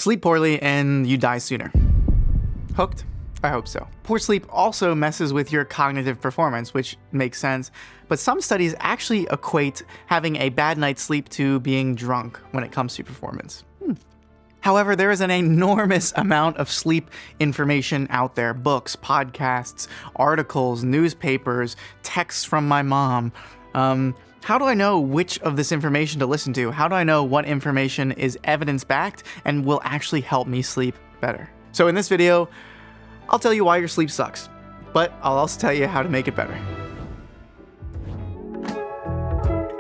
Sleep poorly and you die sooner. Hooked? I hope so. Poor sleep also messes with your cognitive performance, which makes sense, but some studies actually equate having a bad night's sleep to being drunk when it comes to performance. However, there is an enormous amount of sleep information out there. Books, podcasts, articles, newspapers, texts from my mom. How do I know which of this information to listen to? How do I know what information is evidence-backed and will actually help me sleep better? So in this video, I'll tell you why your sleep sucks, but I'll also tell you how to make it better.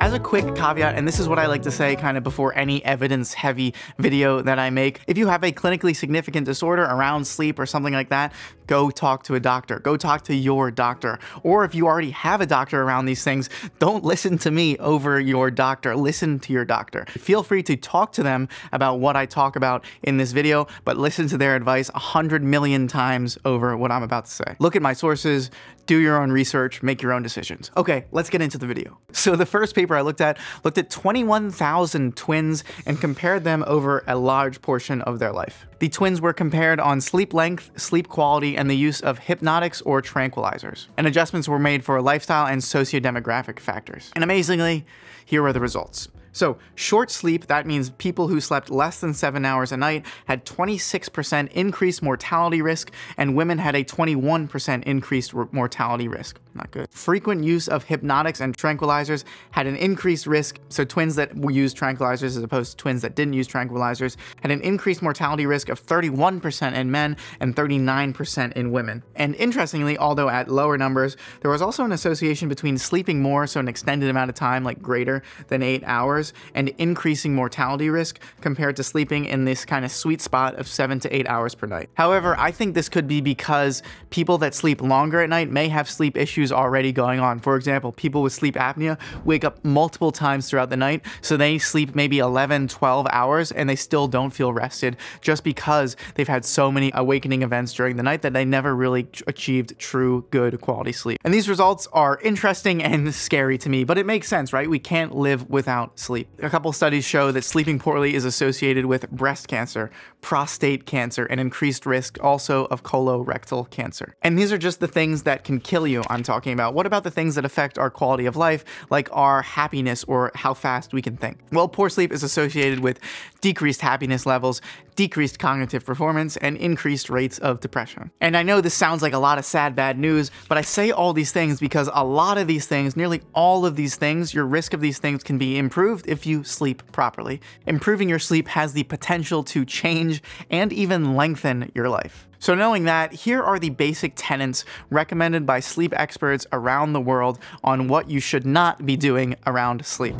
As a quick caveat, and this is what I like to say kind of before any evidence-heavy video that I make, if you have a clinically significant disorder around sleep or something like that, go talk to a doctor. Go talk to your doctor. Or if you already have a doctor around these things, don't listen to me over your doctor. Listen to your doctor. Feel free to talk to them about what I talk about in this video, but listen to their advice 100 million times over what I'm about to say. Look at my sources, do your own research, make your own decisions. Okay, let's get into the video. So the first paper I looked at 21,000 twins and compared them over a large portion of their life. The twins were compared on sleep length, sleep quality, and the use of hypnotics or tranquilizers. And adjustments were made for lifestyle and socio-demographic factors. And amazingly, here are the results. So short sleep, that means people who slept less than 7 hours a night, had 26% increased mortality risk, and women had a 21% increased mortality risk. Not good. Frequent use of hypnotics and tranquilizers had an increased risk. So twins that used tranquilizers as opposed to twins that didn't use tranquilizers had an increased mortality risk of 31% in men and 39% in women. And interestingly, although at lower numbers, there was also an association between sleeping more, so an extended amount of time, like greater than 8 hours, and increasing mortality risk compared to sleeping in this kind of sweet spot of 7 to 8 hours per night. However, I think this could be because people that sleep longer at night may have sleep issues already going on. For example, people with sleep apnea wake up multiple times throughout the night, so they sleep maybe 11, 12 hours and they still don't feel rested just because they've had so many awakening events during the night that they never really achieved true good quality sleep. And these results are interesting and scary to me, but it makes sense, right? We can't live without sleep. A couple studies show that sleeping poorly is associated with breast cancer, prostate cancer, and increased risk also of colorectal cancer. And these are just the things that can kill you I'm talking about. What about the things that affect our quality of life, like our happiness or how fast we can think? Well, poor sleep is associated with decreased happiness levels, decreased cognitive performance, and increased rates of depression. And I know this sounds like a lot of sad, bad news, but I say all these things because a lot of these things, nearly all of these things, your risk of these things can be improved if you sleep properly. Improving your sleep has the potential to change and even lengthen your life. So knowing that, here are the basic tenets recommended by sleep experts around the world on what you should not be doing around sleep.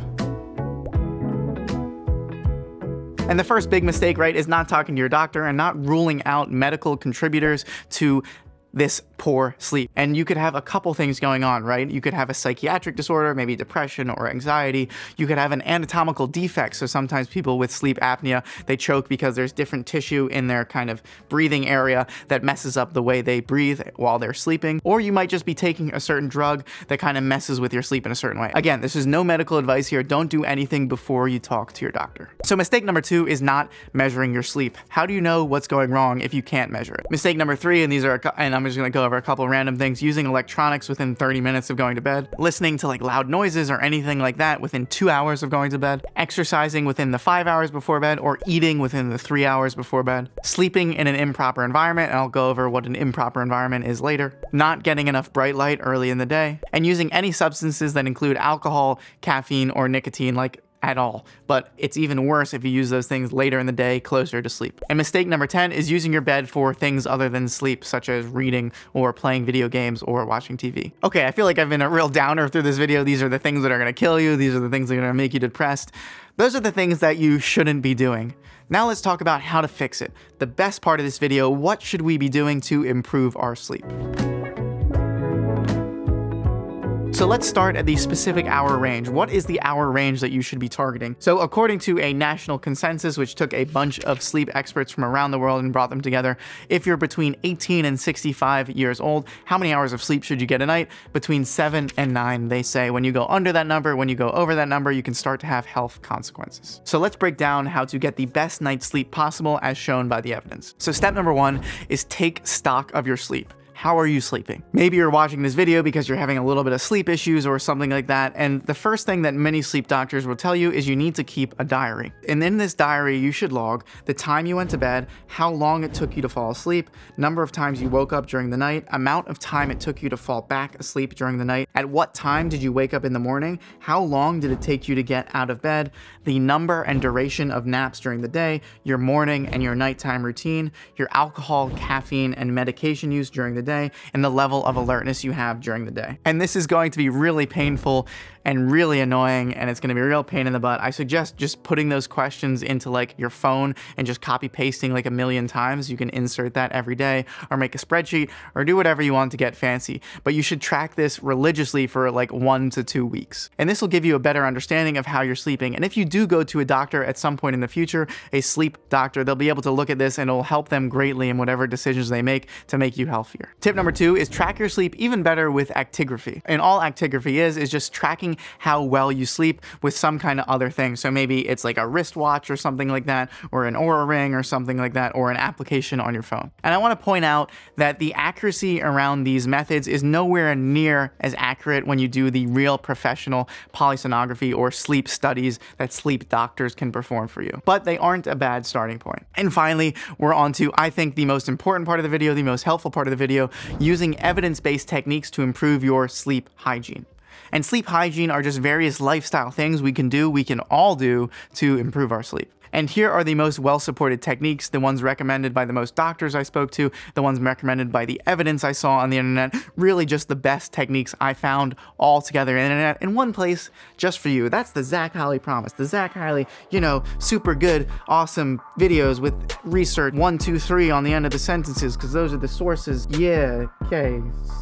And the first big mistake, right, is not talking to your doctor and not ruling out medical contributors to this poor sleep. And you could have a couple things going on, right? You could have a psychiatric disorder, maybe depression or anxiety. You could have an anatomical defect. So sometimes people with sleep apnea, they choke because there's different tissue in their kind of breathing area that messes up the way they breathe while they're sleeping. Or you might just be taking a certain drug that kind of messes with your sleep in a certain way. Again, this is no medical advice here. Don't do anything before you talk to your doctor. So mistake number 2 is not measuring your sleep. How do you know what's going wrong if you can't measure it? Mistake number 3, and these are, and I'm just gonna go over a couple random things: using electronics within 30 minutes of going to bed, listening to like loud noises or anything like that within 2 hours of going to bed, exercising within the 5 hours before bed, or eating within the 3 hours before bed, sleeping in an improper environment, and I'll go over what an improper environment is later, not getting enough bright light early in the day, and using any substances that include alcohol, caffeine, or nicotine, like at all. But it's even worse if you use those things later in the day, closer to sleep. And mistake number 10 is using your bed for things other than sleep, such as reading or playing video games or watching TV. Okay, I feel like I've been a real downer through this video. These are the things that are gonna kill you. These are the things that are gonna make you depressed. Those are the things that you shouldn't be doing. Now let's talk about how to fix it. The best part of this video: what should we be doing to improve our sleep? So let's start at the specific hour range. What is the hour range that you should be targeting? So according to a national consensus, which took a bunch of sleep experts from around the world and brought them together, if you're between 18 and 65 years old, how many hours of sleep should you get a night? Between 7 and 9, they say. When you go under that number, when you go over that number, you can start to have health consequences. So let's break down how to get the best night's sleep possible as shown by the evidence. So step number 1 is take stock of your sleep. How are you sleeping? Maybe you're watching this video because you're having a little bit of sleep issues or something like that, and the first thing that many sleep doctors will tell you is you need to keep a diary. And in this diary, you should log the time you went to bed, how long it took you to fall asleep, number of times you woke up during the night, amount of time it took you to fall back asleep during the night, at what time did you wake up in the morning, how long did it take you to get out of bed, the number and duration of naps during the day, your morning and your nighttime routine, your alcohol, caffeine, and medication use during the day, and the level of alertness you have during the day. And this is going to be really painful and really annoying, and it's going to be a real pain in the butt. I suggest just putting those questions into like your phone and just copy pasting like a million times. You can insert that every day or make a spreadsheet or do whatever you want to get fancy. But you should track this religiously for like 1 to 2 weeks. And this will give you a better understanding of how you're sleeping. And if you do go to a doctor at some point in the future, a sleep doctor, they'll be able to look at this and it'll help them greatly in whatever decisions they make to make you healthier. Tip number 2 is track your sleep even better with actigraphy. And all actigraphy is just tracking how well you sleep with some kind of other thing. So maybe it's like a wristwatch or something like that, or an Oura ring or something like that, or an application on your phone. And I want to point out that the accuracy around these methods is nowhere near as accurate when you do the real professional polysomnography or sleep studies that sleep doctors can perform for you. But they aren't a bad starting point. And finally, we're on to, I think, the most important part of the video, the most helpful part of the video, using evidence-based techniques to improve your sleep hygiene. And sleep hygiene are just various lifestyle things we can all do to improve our sleep. And here are the most well-supported techniques, the ones recommended by the most doctors I spoke to, the ones recommended by the evidence I saw on the internet, really just the best techniques I found all together on the internet in one place just for you. That's the Zach Highley promise. The Zach Highley, super good, awesome videos with research 1, 2, 3 on the end of the sentences, because those are the sources. Yeah, okay.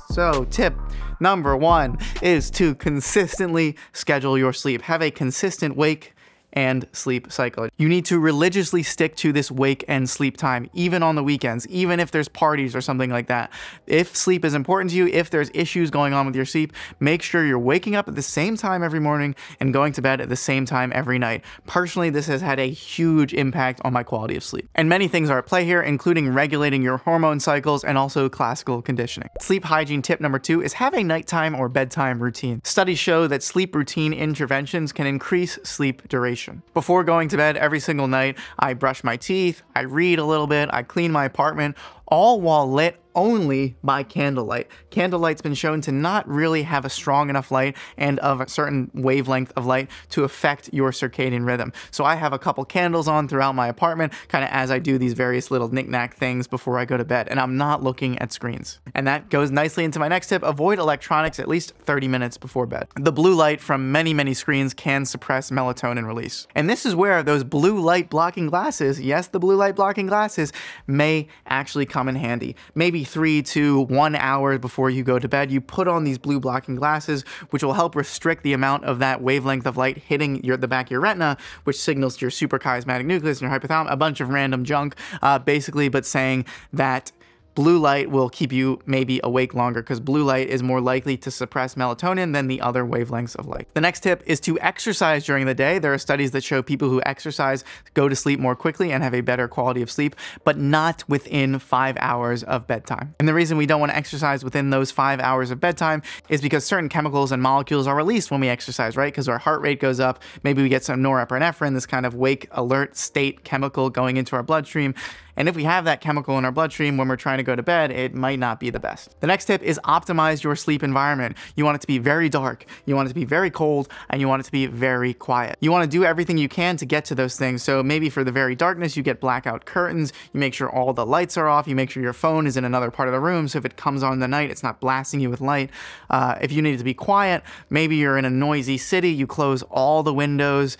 So tip number 1 is to consistently schedule your sleep. Have a consistent wake and sleep cycle. You need to religiously stick to this wake and sleep time, even on the weekends, even if there's parties or something like that. If sleep is important to you, if there's issues going on with your sleep, make sure you're waking up at the same time every morning and going to bed at the same time every night. Personally, this has had a huge impact on my quality of sleep. And many things are at play here, including regulating your hormone cycles and also classical conditioning. Sleep hygiene tip number 2 is have a nighttime or bedtime routine. Studies show that sleep routine interventions can increase sleep duration. Before going to bed every single night, I brush my teeth, I read a little bit, I clean my apartment, all while lit only by candlelight. Candlelight's been shown to not really have a strong enough light and of a certain wavelength of light to affect your circadian rhythm. So I have a couple candles on throughout my apartment, kind of as I do these various little knick-knack things before I go to bed, and I'm not looking at screens. And that goes nicely into my next tip: avoid electronics at least 30 minutes before bed. The blue light from many, many screens can suppress melatonin release. And this is where those blue light blocking glasses, yes, the blue light blocking glasses, may actually come in handy. Maybe 3 to 1 hour before you go to bed, you put on these blue blocking glasses, which will help restrict the amount of that wavelength of light hitting the back of your retina, which signals to your suprachiasmatic nucleus and your hypothalamus, a bunch of random junk, basically, but saying that blue light will keep you maybe awake longer because blue light is more likely to suppress melatonin than the other wavelengths of light. The next tip is to exercise during the day. There are studies that show people who exercise go to sleep more quickly and have a better quality of sleep, but not within 5 hours of bedtime. And the reason we don't want to exercise within those 5 hours of bedtime is because certain chemicals and molecules are released when we exercise, right? Because our heart rate goes up, maybe we get some norepinephrine, this kind of wake alert state chemical going into our bloodstream. And if we have that chemical in our bloodstream when we're trying to go to bed, it might not be the best. The next tip is optimize your sleep environment. You want it to be very dark, you want it to be very cold, and you want it to be very quiet. You want to do everything you can to get to those things. So maybe for the very darkness, you get blackout curtains, you make sure all the lights are off, you make sure your phone is in another part of the room, so if it comes on in the night, it's not blasting you with light. If you need it to be quiet, maybe you're in a noisy city, you close all the windows,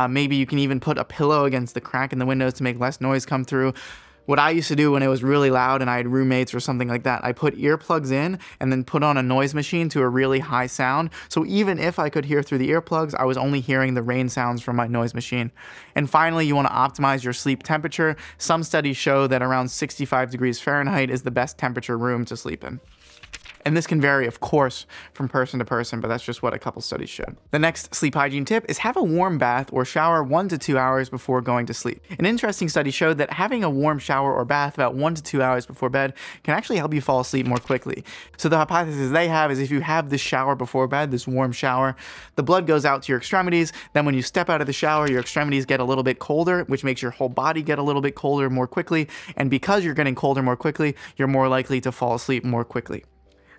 maybe you can even put a pillow against the crack in the windows to make less noise come through. What I used to do when it was really loud and I had roommates or something like that, I put earplugs in and then put on a noise machine to a really high sound. So even if I could hear through the earplugs, I was only hearing the rain sounds from my noise machine. And finally, you want to optimize your sleep temperature. Some studies show that around 65 degrees Fahrenheit is the best temperature room to sleep in. And this can vary, of course, from person to person, but that's just what a couple studies showed. The next sleep hygiene tip is have a warm bath or shower 1 to 2 hours before going to sleep. An interesting study showed that having a warm shower or bath about 1 to 2 hours before bed can actually help you fall asleep more quickly. So the hypothesis they have is if you have this shower before bed, this warm shower, the blood goes out to your extremities. Then when you step out of the shower, your extremities get a little bit colder, which makes your whole body get a little bit colder more quickly. And because you're getting colder more quickly, you're more likely to fall asleep more quickly.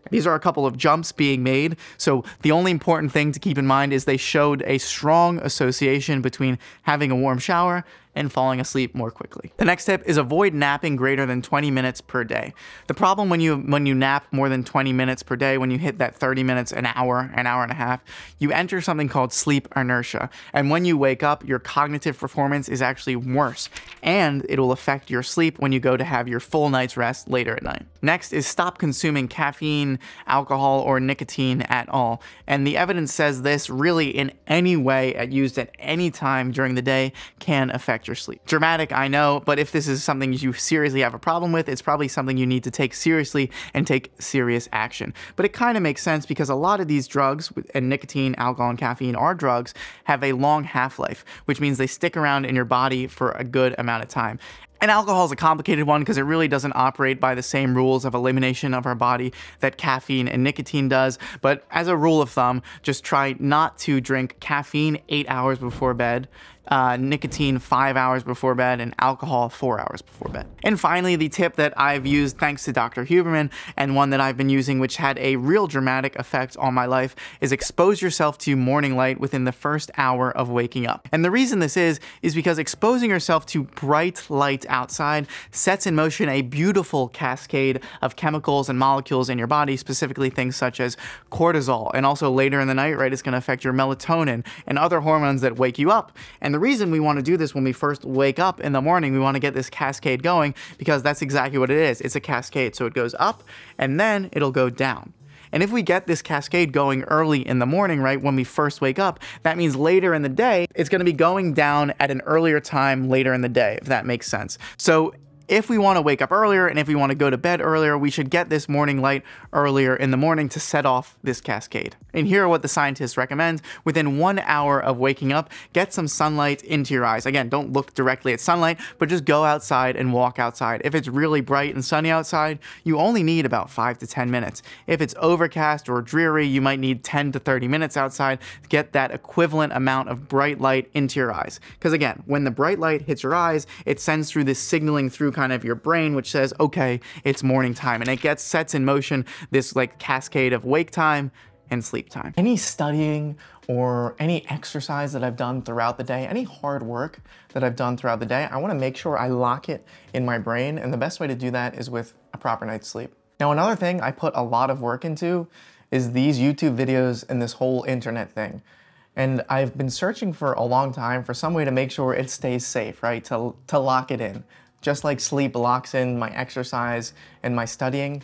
These are a couple of jumps being made, so the only important thing to keep in mind is they showed a strong association between having a warm shower and falling asleep more quickly. The next tip is avoid napping greater than 20 minutes per day. The problem when you nap more than 20 minutes per day, when you hit that 30 minutes, an hour and a half, you enter something called sleep inertia. And when you wake up, your cognitive performance is actually worse, and it will affect your sleep when you go to have your full night's rest later at night. Next is stop consuming caffeine, alcohol, or nicotine at all. And the evidence says this really in any way used at any time during the day can affect your sleep. Dramatic, I know, but if this is something you seriously have a problem with, it's probably something you need to take seriously and take serious action. But it kind of makes sense because a lot of these drugs, and nicotine, alcohol, and caffeine are drugs, have a long half-life, which means they stick around in your body for a good amount of time. And alcohol is a complicated one because it really doesn't operate by the same rules of elimination of our body that caffeine and nicotine does. But as a rule of thumb, just try not to drink caffeine 8 hours before bed, nicotine 5 hours before bed, and alcohol 4 hours before bed. And finally, the tip that I've used thanks to Dr. Huberman, and one that I've been using which had a real dramatic effect on my life, is expose yourself to morning light within the first hour of waking up. And the reason this is because exposing yourself to bright light outside sets in motion a beautiful cascade of chemicals and molecules in your body, specifically things such as cortisol. And also later in the night, right, it's going to affect your melatonin and other hormones that wake you up. And the reason we want to do this when we first wake up in the morning, we want to get this cascade going because that's exactly what it is. It's a cascade. So it goes up and then it'll go down. And if we get this cascade going early in the morning, right, when we first wake up, that means later in the day, it's going to be going down at an earlier time later in the day, if that makes sense. So if we want to wake up earlier and if we want to go to bed earlier, we should get this morning light earlier in the morning to set off this cascade. And here are what the scientists recommend. Within 1 hour of waking up, get some sunlight into your eyes. Again, don't look directly at sunlight, but just go outside and walk outside. If it's really bright and sunny outside, you only need about 5 to 10 minutes. If it's overcast or dreary, you might need 10 to 30 minutes outside to get that equivalent amount of bright light into your eyes. Because again, when the bright light hits your eyes, it sends through this signaling through kind of your brain, which says, okay, it's morning time. And it sets in motion this like cascade of wake time and sleep time. Any studying or any exercise that I've done throughout the day, any hard work that I've done throughout the day, I want to make sure I lock it in my brain. And the best way to do that is with a proper night's sleep. Now, another thing I put a lot of work into is these YouTube videos and this whole internet thing. And I've been searching for a long time for some way to make sure it stays safe, right? To lock it in. Just like sleep locks in my exercise and my studying,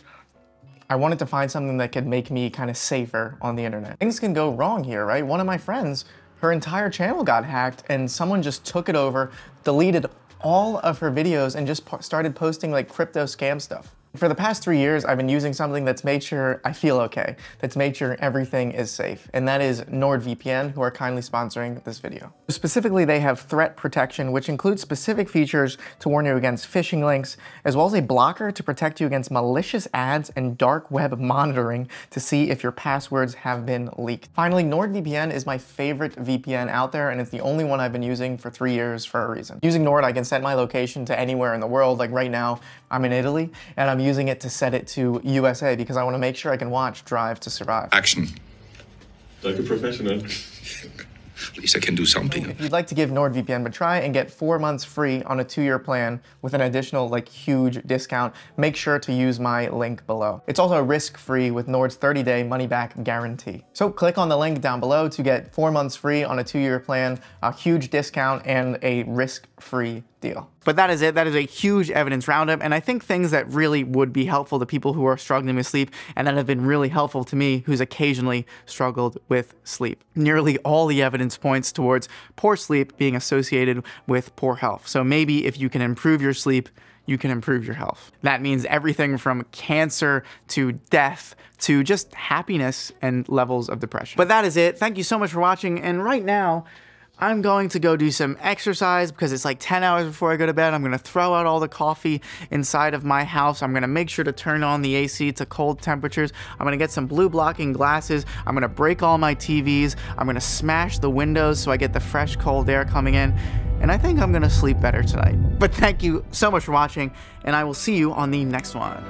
I wanted to find something that could make me kind of safer on the internet. Things can go wrong here, right? One of my friends, her entire channel got hacked and someone just took it over, deleted all of her videos and just started posting like crypto scam stuff. For the past 3 years, I've been using something that's made sure I feel okay, that's made sure everything is safe, and that is NordVPN, who are kindly sponsoring this video. Specifically, they have threat protection, which includes specific features to warn you against phishing links, as well as a blocker to protect you against malicious ads and dark web monitoring to see if your passwords have been leaked. Finally, NordVPN is my favorite VPN out there, and it's the only one I've been using for 3 years for a reason. Using Nord, I can set my location to anywhere in the world. Like right now, I'm in Italy, and I'm using it to set it to USA because I want to make sure I can watch Drive to Survive. Action. Like a professional. At least I can do something. If you'd like to give NordVPN a try and get 4 months free on a 2-year plan with an additional like huge discount, make sure to use my link below. It's also risk-free with Nord's 30-day money-back guarantee. So click on the link down below to get 4 months free on a 2-year plan, a huge discount, and a risk-free deal. But that is it. That is a huge evidence roundup, and I think things that really would be helpful to people who are struggling with sleep, and that have been really helpful to me, who's occasionally struggled with sleep. Nearly all the evidence points towards poor sleep being associated with poor health. So maybe if you can improve your sleep, you can improve your health. That means everything from cancer to death to just happiness and levels of depression. But that is it. Thank you so much for watching, and right now, I'm going to go do some exercise because it's like 10 hours before I go to bed. I'm gonna throw out all the coffee inside of my house. I'm gonna make sure to turn on the AC to cold temperatures. I'm gonna get some blue blocking glasses. I'm gonna break all my TVs. I'm gonna smash the windows so I get the fresh cold air coming in. And I think I'm gonna sleep better tonight. But thank you so much for watching, and I will see you on the next one.